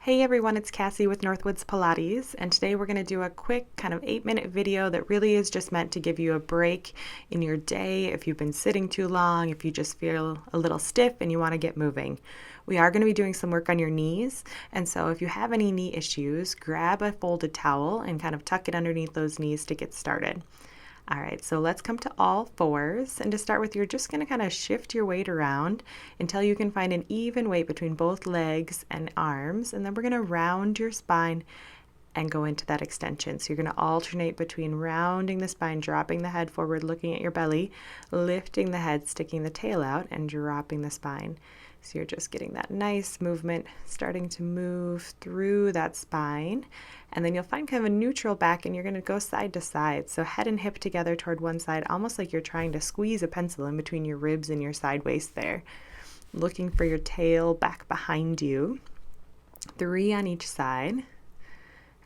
Hey everyone, it's Cassie with Northwoods Pilates, and today we're going to do a quick kind of 8-minute video that really is just meant to give you a break in your day if you've been sitting too long, if you just feel a little stiff and you want to get moving. We are going to be doing some work on your knees, and so if you have any knee issues, grab a folded towel and kind of tuck it underneath those knees to get started. All right, so let's come to all fours. And to start with, you're just going to kind of shift your weight around until you can find an even weight between both legs and arms. And then we're going to round your spine and go into that extension. So you're going to alternate between rounding the spine, dropping the head forward, looking at your belly, lifting the head, sticking the tail out, and dropping the spine. So you're just getting that nice movement, starting to move through that spine. And then you'll find kind of a neutral back, and you're going to go side to side. So head and hip together toward one side, almost like you're trying to squeeze a pencil in between your ribs and your side waist there. Looking for your tail back behind you. 3 on each side.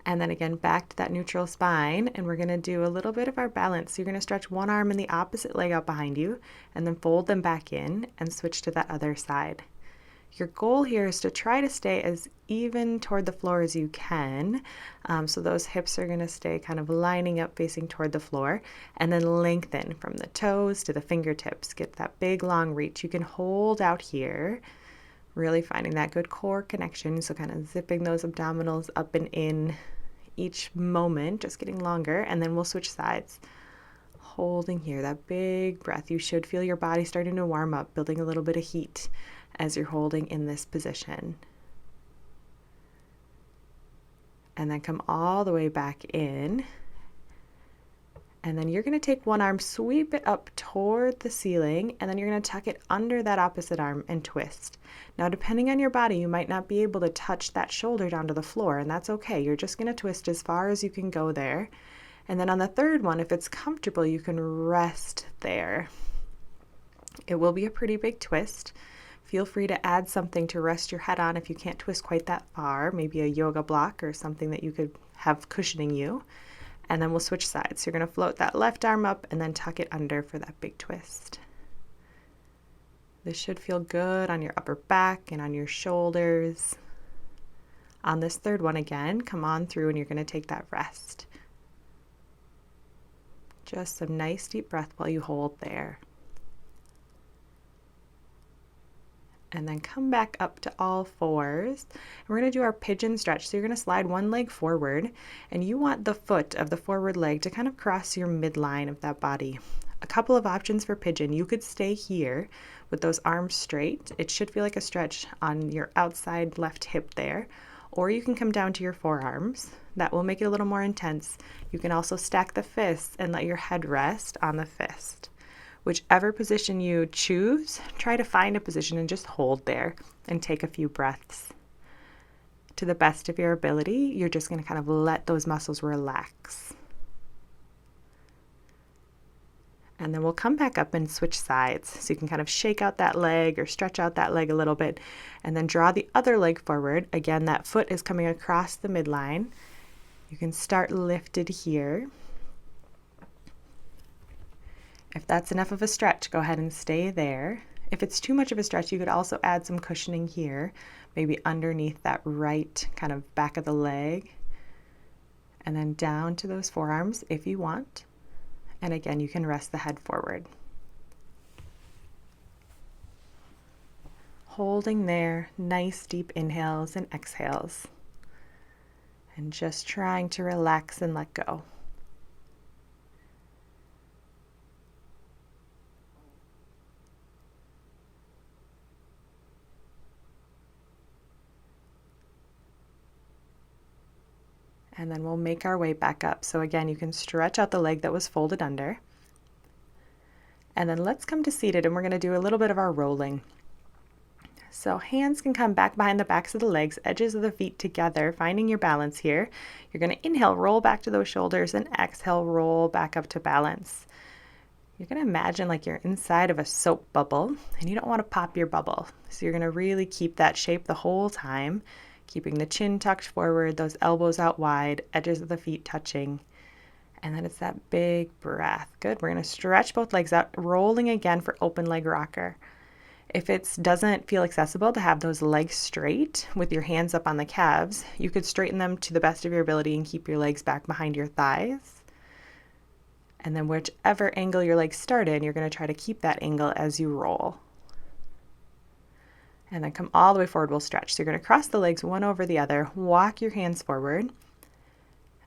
And then again, back to that neutral spine, and we're going to do a little bit of our balance. So you're going to stretch one arm and the opposite leg out behind you, and then fold them back in and switch to that other side. Your goal here is to try to stay as even toward the floor as you can. So those hips are going to stay kind of lining up facing toward the floor, and then lengthen from the toes to the fingertips. Get that big long reach. You can hold out here, really finding that good core connection. So kind of zipping those abdominals up and in each moment, just getting longer, and then we'll switch sides. Holding here, that big breath. You should feel your body starting to warm up, building a little bit of heat as you're holding in this position. And then come all the way back in. And then you're going to take one arm, sweep it up toward the ceiling, and then you're going to tuck it under that opposite arm and twist. Now, depending on your body, you might not be able to touch that shoulder down to the floor, and that's okay. You're just going to twist as far as you can go there. And then on the third one, if it's comfortable, you can rest there. It will be a pretty big twist. Feel free to add something to rest your head on if you can't twist quite that far, maybe a yoga block or something that you could have cushioning you. And then we'll switch sides. So you're going to float that left arm up and then tuck it under for that big twist. This should feel good on your upper back and on your shoulders. On this third one again, come on through and you're going to take that rest. Just some nice deep breath while you hold there. And then come back up to all fours. And we're going to do our pigeon stretch. So you're going to slide one leg forward, and you want the foot of the forward leg to kind of cross your midline of that body. A couple of options for pigeon. You could stay here with those arms straight. It should feel like a stretch on your outside left hip there. Or you can come down to your forearms. That will make it a little more intense. You can also stack the fists and let your head rest on the fist. Whichever position you choose, try to find a position and just hold there and take a few breaths. To the best of your ability, you're just going to kind of let those muscles relax. And then we'll come back up and switch sides. So you can kind of shake out that leg or stretch out that leg a little bit, and then draw the other leg forward. Again, that foot is coming across the midline. You can start lifted here. If that's enough of a stretch, go ahead and stay there. If it's too much of a stretch, you could also add some cushioning here, maybe underneath that right kind of back of the leg, and then down to those forearms if you want. And again, you can rest the head forward. Holding there, nice deep inhales and exhales. And just trying to relax and let go. And then we'll make our way back up. So again, you can stretch out the leg that was folded under. And then let's come to seated, and we're going to do a little bit of our rolling. So hands can come back behind the backs of the legs, edges of the feet together, finding your balance here. You're going to inhale, roll back to those shoulders, and exhale, roll back up to balance. You're going to imagine like you're inside of a soap bubble, and you don't want to pop your bubble. So you're going to really keep that shape the whole time. Keeping the chin tucked forward, those elbows out wide, edges of the feet touching. And then it's that big breath. Good. We're going to stretch both legs out, rolling again for open leg rocker. If it doesn't feel accessible to have those legs straight with your hands up on the calves, you could straighten them to the best of your ability and keep your legs back behind your thighs. And then whichever angle your legs start in, you're going to try to keep that angle as you roll. And then come all the way forward, we'll stretch. So you're going to cross the legs one over the other, walk your hands forward,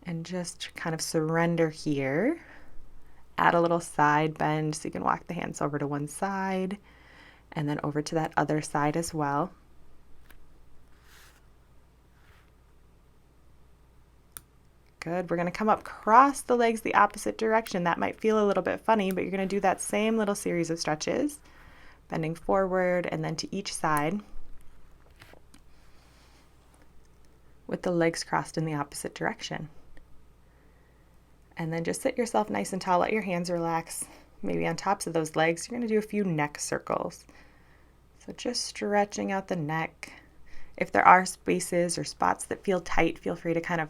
and just kind of surrender here. Add a little side bend so you can walk the hands over to one side and then over to that other side as well. Good. We're going to come up, cross the legs the opposite direction. That might feel a little bit funny, but you're going to do that same little series of stretches, bending forward and then to each side with the legs crossed in the opposite direction. And then just sit yourself nice and tall, let your hands relax, maybe on tops of those legs. You're going to do a few neck circles. So just stretching out the neck. If there are spaces or spots that feel tight, feel free to kind of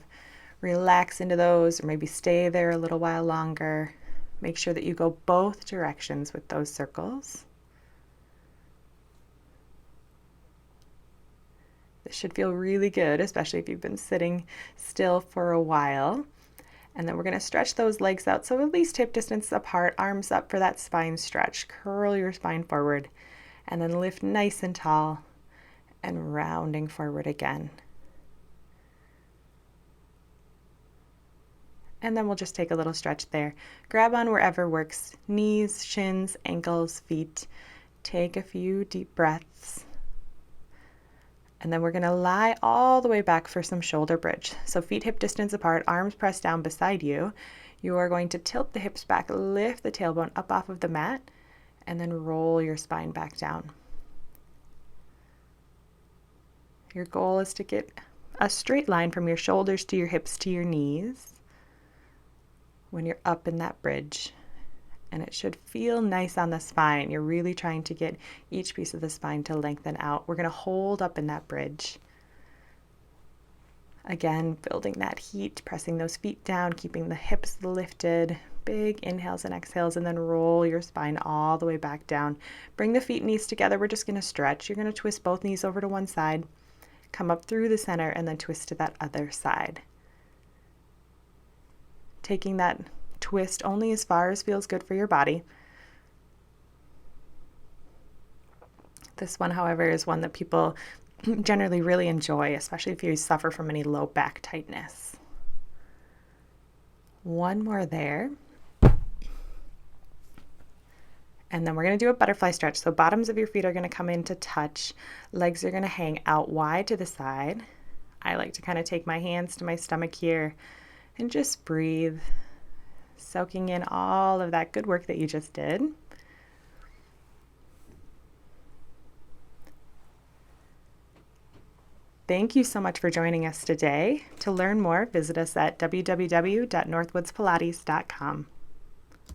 relax into those or maybe stay there a little while longer. Make sure that you go both directions with those circles. This should feel really good, especially if you've been sitting still for a while. And then we're going to stretch those legs out, so at least hip distance apart, arms up for that spine stretch. Curl your spine forward, and then lift nice and tall, and rounding forward again. And then we'll just take a little stretch there. Grab on wherever works, knees, shins, ankles, feet. Take a few deep breaths. And then we're going to lie all the way back for some shoulder bridge. So feet hip distance apart, arms pressed down beside you. You are going to tilt the hips back, lift the tailbone up off of the mat, and then roll your spine back down. Your goal is to get a straight line from your shoulders to your hips to your knees when you're up in that bridge. And it should feel nice on the spine. You're really trying to get each piece of the spine to lengthen out. We're going to hold up in that bridge. Again, building that heat, pressing those feet down, keeping the hips lifted. Big inhales and exhales, and then roll your spine all the way back down. Bring the feet and knees together. We're just going to stretch. You're going to twist both knees over to one side, come up through the center, and then twist to that other side. Taking that twist only as far as feels good for your body. This one, however, is one that people generally really enjoy, especially if you suffer from any low back tightness. One more there. And then we're going to do a butterfly stretch. So bottoms of your feet are going to come in to touch. Legs are going to hang out wide to the side. I like to kind of take my hands to my stomach here and just breathe, soaking in all of that good work that you just did. Thank you so much for joining us today. To learn more, visit us at www.northwoodspilates.com.